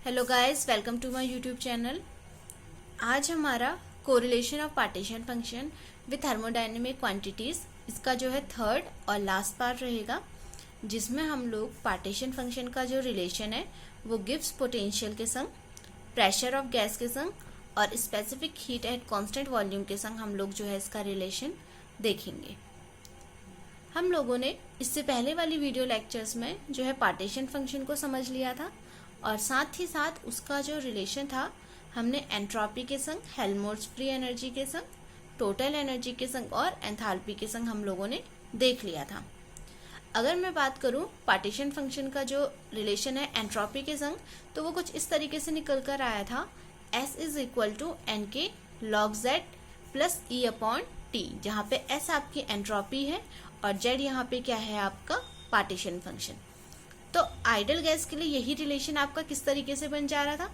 Hello guys, welcome to my YouTube channel. आज हमारा correlation of partition function with thermodynamic quantities, इसका जो है थर्ड और लास्ट पार्ट रहेगा, जिसमें हम लोग पार्टीशन फंक्शन का जो रिलेशन है वो गिब्स पोटेंशियल के संग, प्रेशर ऑफ गैस के संग और specific heat at constant volume के संग हम लोग जो है इसका रिलेशन देखेंगे। हम लोगों ने इससे पहले वाली वीडियो लेक्चर्स में जो है पार्टीशन फंक्शन को समझ लिया था और साथ ही साथ उसका जो रिलेशन था हमने एंट्रोपी के संग, हेल्महोल्ट्ज़ फ्री एनर्जी के संग, टोटल एनर्जी के संग और एंथैल्पी के संग हम लोगों ने देख लिया था। अगर मैं बात करूं पार्टीशन फंक्शन का जो रिलेशन है एंट्रोपी के संग, तो वो कुछ इस तरीके से निकल कर आया था, S is equal to NK log Z plus E upon T, जहाँ पे S आपकी एंट्रोपी है और Z यहाँ पे क्या है आपका पार्टीशन फंक्शन। तो आइडल गैस के लिए यही रिलेशन आपका किस तरीके से बन जा रहा था,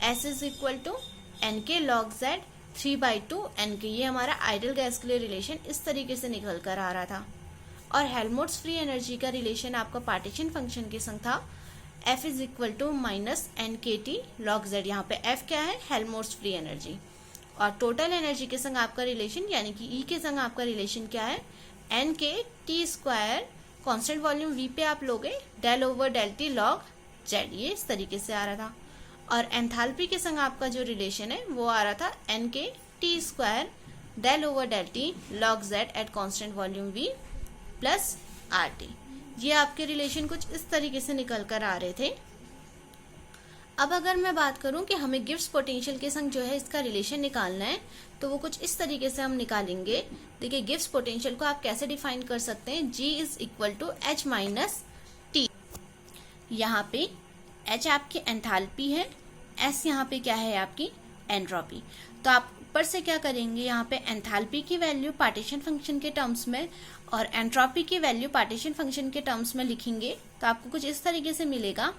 S is equal to NK log Z 3/2 NK, ये हमारा आइडल गैस के लिए रिलेशन इस तरीके से निकल कर आ रहा था। और हेल्महोल्ट्ज़ फ्री एनर्जी का रिलेशन आपका पार्टीशन फंक्शन के संग था, F is equal to minus NKT log Z, यहाँ पे F क्या है, हेल्महोल्ट्ज़ फ्री एनर्जी। और टोटल एनर्जी के संग आपका रिलेशन यानी कि E के संग आपका रिलेशन क्या है, NKT square constant volume V पे आप लोगे del over del T log Z, ये इस तरीके से आ रहा था। और एंथैल्पी के संग आपका जो रिलेशन है वो आ रहा था NKT square del over del T log Z at constant volume V plus RT। ये आपके रिलेशन कुछ इस तरीके से निकल कर आ रहे थे। अब अगर मैं बात करूं कि हमें गिब्स पोटेंशियल के संग जो है इसका रिलेशन निकालना है, तो वो कुछ इस तरीके से हम निकालेंगे। देखिए गिब्स पोटेंशियल को आप कैसे डिफाइन कर सकते हैं, G is equal to H minus T। यहाँ पे H आपकी एंथैल्पी है, S यहाँ पे क्या है आपकी एंट्रोपी। तो आप ऊपर से क्या करेंगे, यहाँ पे एंथैल्पी की वैल्यू पार्टीशन फंक्शन के टर्म्स में और एंट्रोपी की वैल्यू पार्टीशन फंक्शन के टर्म्स में लिखेंगे, तो आपको कुछ इस तरीके से मिलेगा,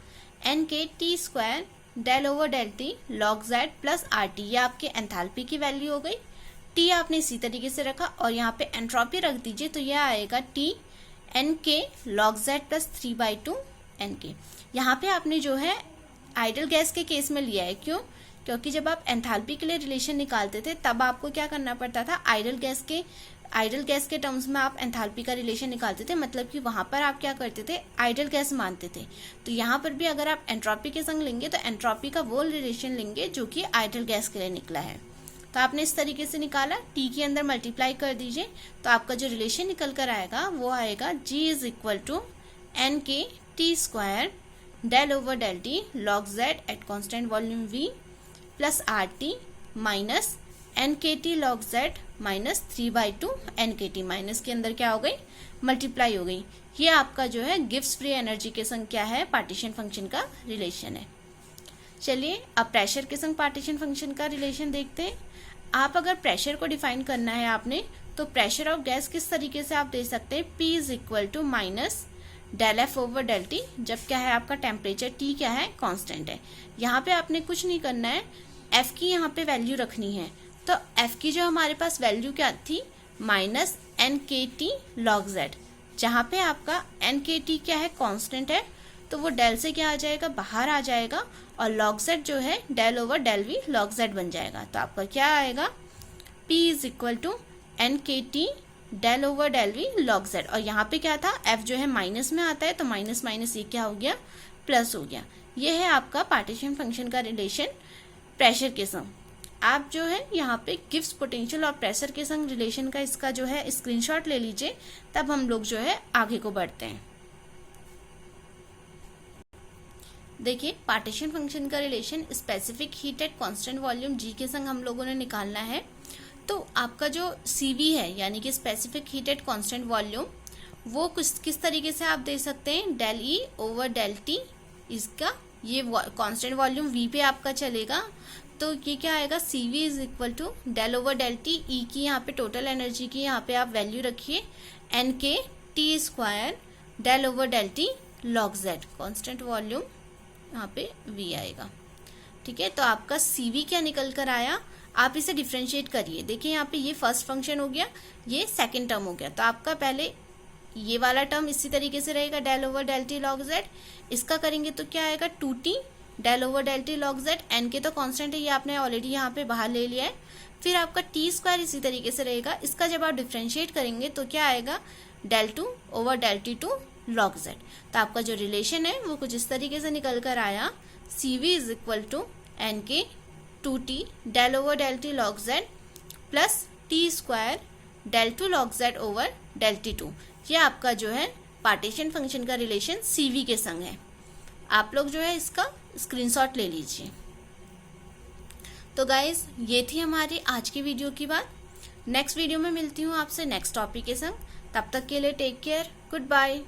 NKT square del over del T log Z plus RT, ये आपके एंथैल्पी की वैल्यू हो गई। T आपने इसी तरीके से रखा और यहाँ पे एंट्रोपी रख दीजिए, तो यह आएगा T NK log Z plus 3/2 NK। यहाँ पे आपने जो है आइडल गैस के केस में लिया है, क्यों? क्योंकि जब आप एंथैल्पी के लिए रिलेशन निकालते थे तब आपको क्या करना पड़ता था, आइडल गैस के टर्म्स में आप एंथैल्पी का रिलेशन निकालते थे, मतलब कि वहां पर आप क्या करते थे, आइडल गैस मानते थे। तो यहाँ पर भी अगर आप एंट्रोपी के संग लेंगे तो एंट्रोपी का वो रिलेशन लेंगे जो कि आइडल गैस के लिए निकला है। तो आपने इस तरीके से निकाला, टी के अंदर मल्टीप्लाई कर दीजिए, तो आपका जो रिलेशन निकल कर आएगा वो आएगा G is equal to NKT square del over del T log Z at constant volume V plus RT minus NKT log Z minus 3/2 NKT, minus के अंदर क्या हो गई, मल्टीप्लाई हो गई। ये आपका जो है गिब्स फ्री एनर्जी के संग क्या है, पार्टीशन फंक्शन का रिलेशन है। चलिए अब प्रेशर के संग पार्टीशन फंक्शन का रिलेशन देखते हैं। आप अगर प्रेशर को डिफाइन करना है आपने, तो प्रेशर ऑफ गैस किस तरीके से आप दे सकते हैं, P is equal to minus del F over del T, जब क्या है आपका टेम्परेचर T क्या है, कांस्टेंट है। यहाँ पे आपने कुछ नहीं करना है, F की यहाँ पे वैल्यू रखनी है। तो F की जो हमारे पास वैल्यू क्या थी, माइनस NKT log Z, जहाँ पे आपका NKT क्या है, कांस्टेंट है, तो वो डेल से क्या आ जाएगा, बाहर आ जाएगा और log Z जो है del over del V log Z बन जाएगा। तो आपका क्या आएगा, P is equal to NKT del over del V log Z, और यहाँ पे क्या था, F जो है माइनस में आता है, तो माइनस माइनस ये क्या हो गया, प्लस हो गया। ये है आपका पार्टीशन फंक्शन का रिलेशन प्रेशर के संग। आप जो है यहाँ पे गिब्स पोटेंशियल और प्रेशर के संग रिलेशन का इसका जो है स्क्रीनशॉट ले लीजिए, तब हम लोग जो है आगे को बढ़ते हैं। देखिए पार्टीशन फंक्शन का relation specific heat at constant volume G के संग हम लोगों ने निकालना है। तो आपका जो CV है यानी कि specific heat at constant volume, वो किस तरीके से आप दे सकते हैं, del E over del T, इसका ये कांस्टेंट वॉल्यूम V पे आपका चलेगा, तो ये क्या आएगा, CV is equal to del over del T, E की यहाँ पे टोटल एनर्जी की यहाँ पे आप वैल्यू रखिए, NKT square del over del T log Z, constant volume यहाँ पे V आएगा। ठीक है, तो आपका CV क्या निकल कर आया, आप इसे डिफ्रेंशिएट करिए। देखिए यहाँ पे ये फर्स्ट फंक्शन हो गया, ये सेकेंड टर्म हो गया, तो आपका पहले ये वाला टर्म इसी तरीके से रहेगा, del over del T log Z, इसका करेंगे तो क्या आएगा, 2T del over del T log Z, N K तो कांस्टेंट है, ये आपने ऑलरेडी यहाँ पे बाहर ले लिया है। फिर आपका टी स्क्वायर इसी तरीके से रहेगा, इसका जब आप डिफ्रेंशिएट करेंगे तो क्या आएगा, del two over del T two log Z. तो आपका जो रिलेशन है वो कुछ इस तरीके से निकल कर आया, C V is equal to N K two T del over del T log Z plus T square del two log Z over del T two. ये आपका जो है पार्टीशन फंक्शन का रिलेशन सी वी के संग है। आप लोग जो है इसका स्क्रीनशॉट ले लीजिए। तो गाइज ये थी हमारी आज की वीडियो की बात। नेक्स्ट वीडियो में मिलती हूँ आपसे नेक्स्ट टॉपिक के संग। तब तक के लिए टेक केयर, गुड बाय।